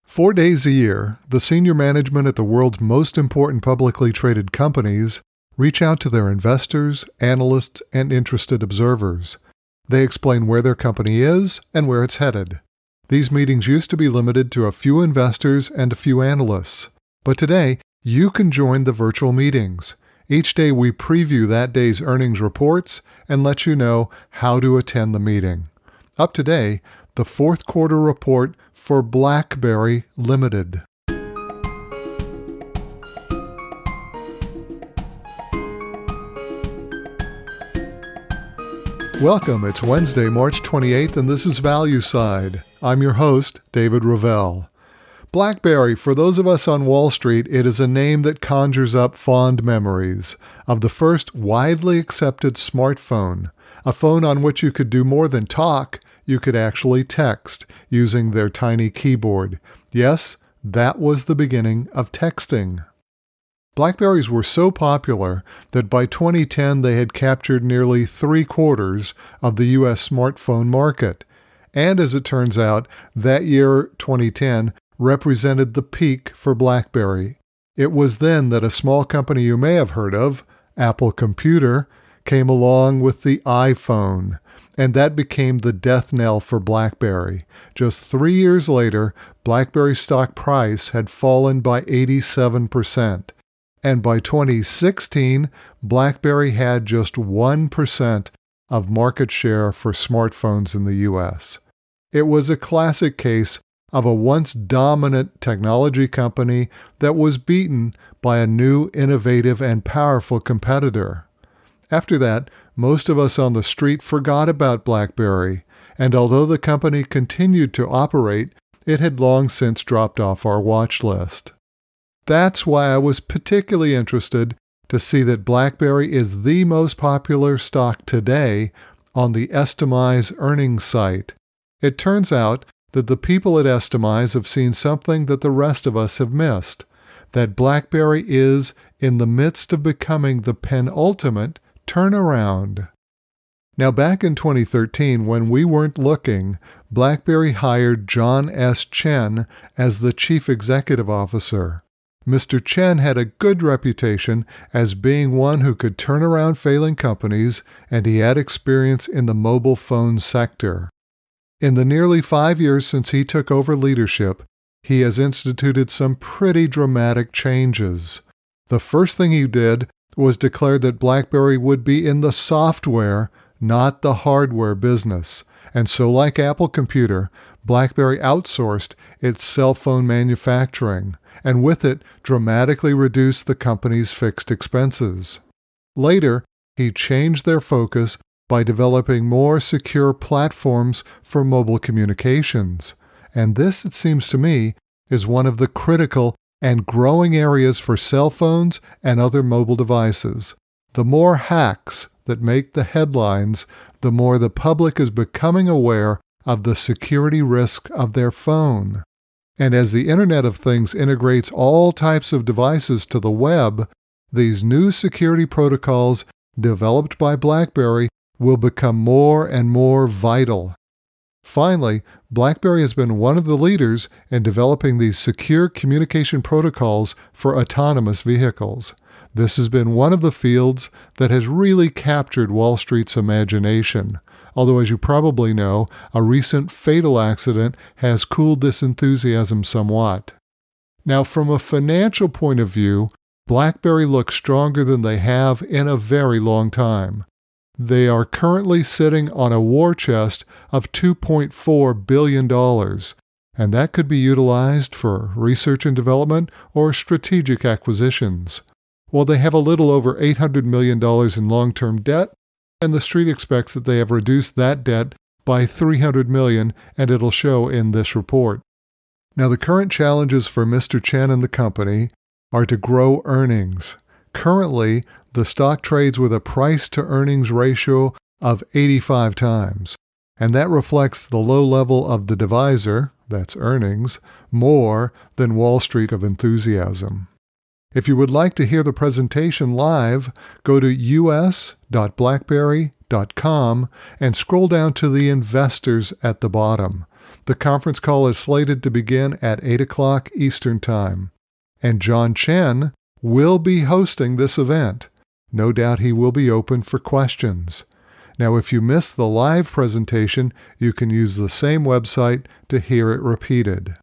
4 days a year, the senior management at the world's most important publicly traded companies reach out to their investors, analysts, and interested observers. They explain where their company is and where it's headed. These meetings used to be limited to a few investors and a few analysts, but today you can join the virtual meetings. Each day we preview that day's earnings reports and let you know how to attend the meeting. Up today, the fourth quarter report for Blackberry Limited. Welcome, it's Wednesday, March 28th, and this is Value Side. I'm your host, David Ravel. Blackberry, for those of us on Wall Street, it is a name that conjures up fond memories of the first widely accepted smartphone, a phone on which you could do more than talk. You could actually text using their tiny keyboard. Yes, that was the beginning of texting. Blackberries were so popular that by 2010 they had captured nearly 3/4 of the U.S. smartphone market. And as it turns out, that year, 2010, represented the peak for Blackberry. It was then that a small company you may have heard of, Apple Computer, came along with the iPhone. And that became the death knell for Blackberry. Just 3 years later, Blackberry's stock price had fallen by 87%. And by 2016, Blackberry had just 1% of market share for smartphones in the U.S. It was a classic case of a once dominant technology company that was beaten by a new, innovative, and powerful competitor. After that, most of us on the street forgot about Blackberry, and although the company continued to operate, it had long since dropped off our watch list. That's why I was particularly interested to see that Blackberry is the most popular stock today on the Estimize earnings site. It turns out that the people at Estimize have seen something that the rest of us have missed, that Blackberry is in the midst of becoming the penultimate turnaround. Now, back in 2013, when we weren't looking, Blackberry hired John S. Chen as the chief executive officer. Mr. Chen had a good reputation as being one who could turn around failing companies, and he had experience in the mobile phone sector. In the nearly 5 years since he took over leadership, he has instituted some pretty dramatic changes. The first thing he did was declare that Blackberry would be in the software, not the hardware business. And so, like Apple Computer, Blackberry outsourced its cell phone manufacturing, and with it dramatically reduced the company's fixed expenses. Later, he changed their focus by developing more secure platforms for mobile communications. And this, it seems to me, is one of the critical and growing areas for cell phones and other mobile devices. The more hacks that make the headlines, the more the public is becoming aware of the security risk of their phone. And as the Internet of Things integrates all types of devices to the web, these new security protocols developed by Blackberry will become more and more vital. Finally, Blackberry has been one of the leaders in developing these secure communication protocols for autonomous vehicles. This has been one of the fields that has really captured Wall Street's imagination. Although, as you probably know, a recent fatal accident has cooled this enthusiasm somewhat. Now, from a financial point of view, Blackberry looks stronger than they have in a very long time. They are currently sitting on a war chest of $2.4 billion, and that could be utilized for research and development or strategic acquisitions. While they have a little over $800 million in long-term debt, and the street expects that they have reduced that debt by $300 million, and it'll show in this report. Now, the current challenges for Mr. Chen and the company are to grow earnings. Currently, the stock trades with a price-to-earnings ratio of 85 times, and that reflects the low level of the divisor, that's earnings, more than Wall Street of enthusiasm. If you would like to hear the presentation live, go to us.blackberry.com and scroll down to the investors at the bottom. The conference call is slated to begin at 8 o'clock Eastern Time. And John Chen will be hosting this event. No doubt he will be open for questions. Now, if you missed the live presentation, you can use the same website to hear it repeated.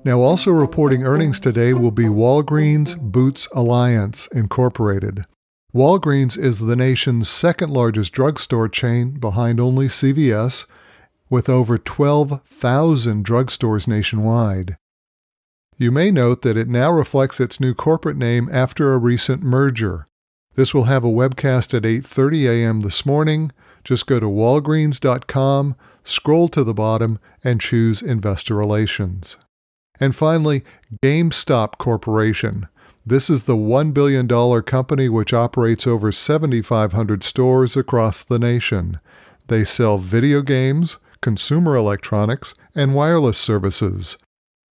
Now, also reporting earnings today will be Walgreens Boots Alliance, Incorporated. Walgreens is the nation's second largest drugstore chain behind only CVS, with over 12,000 drugstores nationwide. You may note that it now reflects its new corporate name after a recent merger. This will have a webcast at 8:30 a.m. this morning. Just go to walgreens.com, scroll to the bottom, and choose Investor Relations. And finally, Gamestop Corporation. This is the $1 billion company which operates over 7,500 stores across the nation. They sell video games, consumer electronics, and wireless services.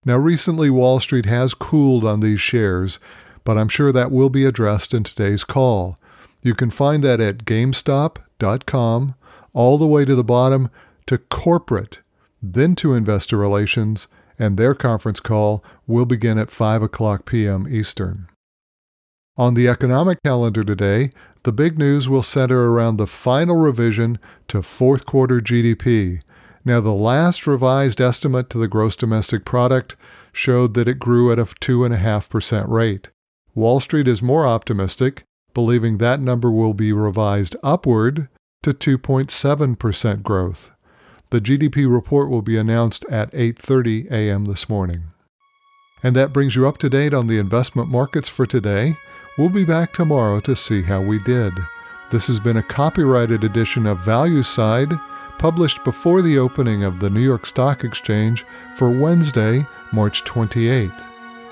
Now, recently Wall Street has cooled on these shares, but I'm sure that will be addressed in today's call. You can find that at gamestop.com, all the way to the bottom to Corporate, then to Investor Relations, and their conference call will begin at 5 o'clock p.m. Eastern. On the economic calendar today, the big news will center around the final revision to fourth quarter GDP. Now, the last revised estimate to the gross domestic product showed that it grew at a 2.5% rate. Wall Street is more optimistic, believing that number will be revised upward to 2.7% growth. The GDP report will be announced at 8:30 a.m. this morning. And that brings you up to date on the investment markets for today. We'll be back tomorrow to see how we did. This has been a copyrighted edition of Value Side, published before the opening of the New York Stock Exchange for Wednesday, March 28th.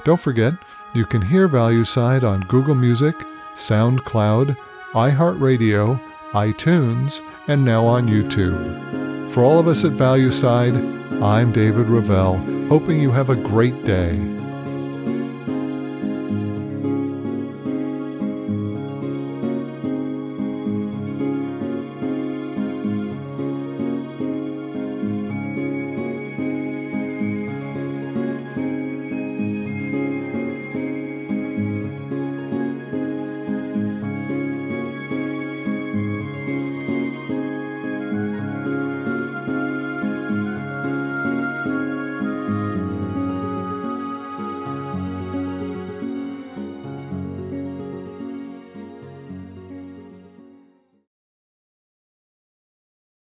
Don't forget, you can hear Value Side on Google Music, SoundCloud, iHeartRadio, iTunes, and now on YouTube. For all of us at Value Side, I'm David Ravel, hoping you have a great day.